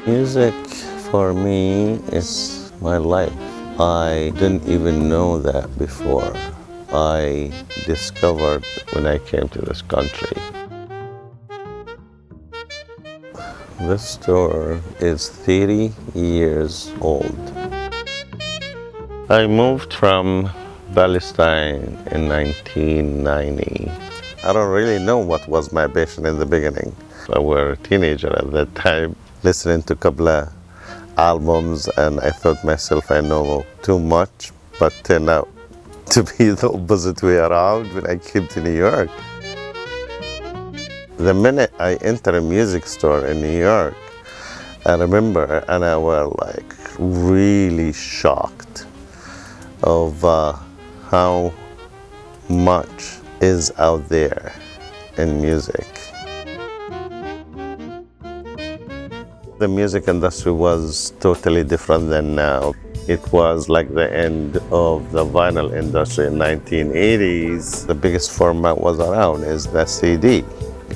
Music for me is my life. I didn't even know that before. I discovered when I came to this country. This store is 30 years old. I moved from Palestine in 1990. I don't really know what was my passion in the beginning. I was a teenager at that time, listening to a couple of albums, and I thought myself I know too much, but turned out to be the opposite way around when I came to New York. The minute I entered a music store in New York, I remember, and I was like really shocked of how much is out there in music. The music industry was totally different than now. It was like the end of the vinyl industry in 1980s. The biggest format was around is the CD.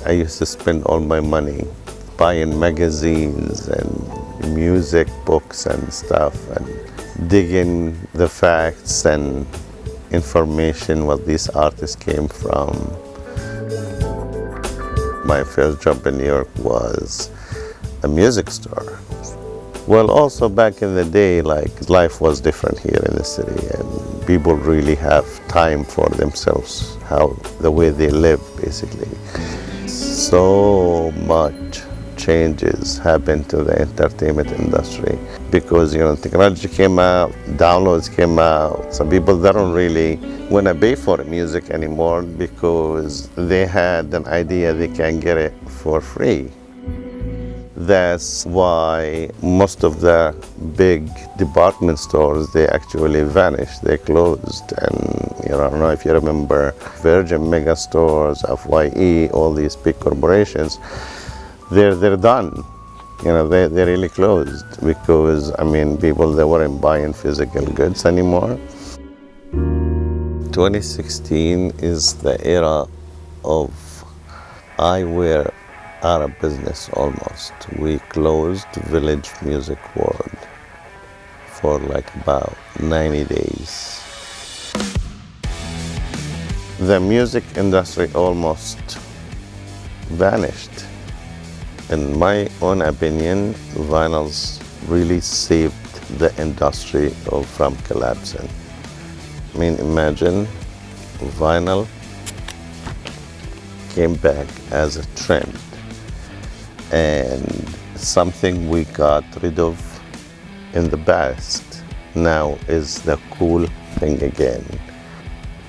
I used to spend all my money buying magazines and music books and stuff and digging the facts and information what these artists came from. My first job in New York was a music store. Well, also back in the day, like life was different here in the city, and people really have time for themselves, the way they live, basically. So much changes happened to the entertainment industry because technology came out, downloads came out. Some people they don't really want to pay for music anymore because they had an idea they can get it for free. That's why most of the big department stores, they actually vanished, they closed. And I don't know if you remember Virgin Mega Stores, FYE, all these big corporations, they're done. They really closed because, people, they weren't buying physical goods anymore. 2016 is the era of eyewear out of business almost. We closed Village Music World for like about 90 days. The music industry almost vanished. In my own opinion, vinyls really saved the industry from collapsing. Imagine vinyl came back as a trend and something we got rid of in the past now is the cool thing again.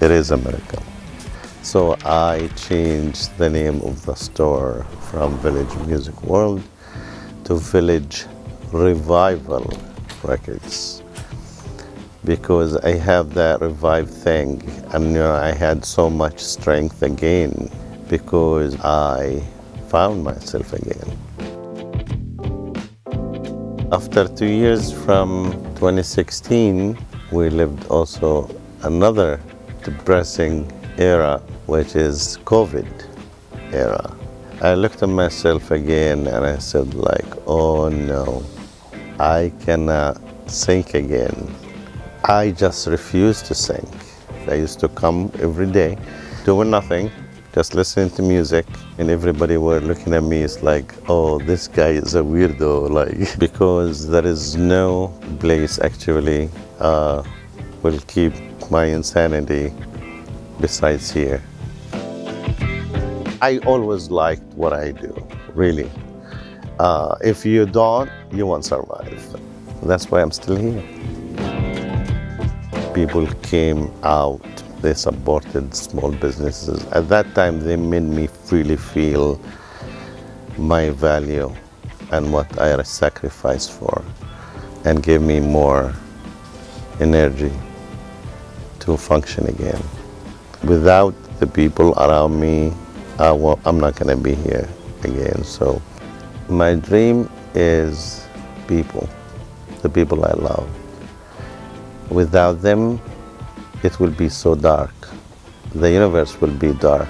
It is a miracle. So I changed the name of the store from Village Music World to Village Revival Records because I have that revive thing, and I had so much strength again because I found myself again. After 2 years from 2016, we lived also another depressing era, which is COVID era. I looked at myself again and I said oh no, I cannot sing again. I just refused to sing. I used to come every day doing nothing, just listening to music, and everybody were looking at me. It's like, oh, this guy is a weirdo, because there is no place actually will keep my insanity besides here. I always liked what I do, really. If you don't, you won't survive. That's why I'm still here. People came out, they supported small businesses. At that time, they made me really feel my value and what I sacrificed for, and gave me more energy to function again. Without the people around me, I'm not going to be here again. So my dream is people, the people I love. Without them, it will be so dark. The universe will be dark.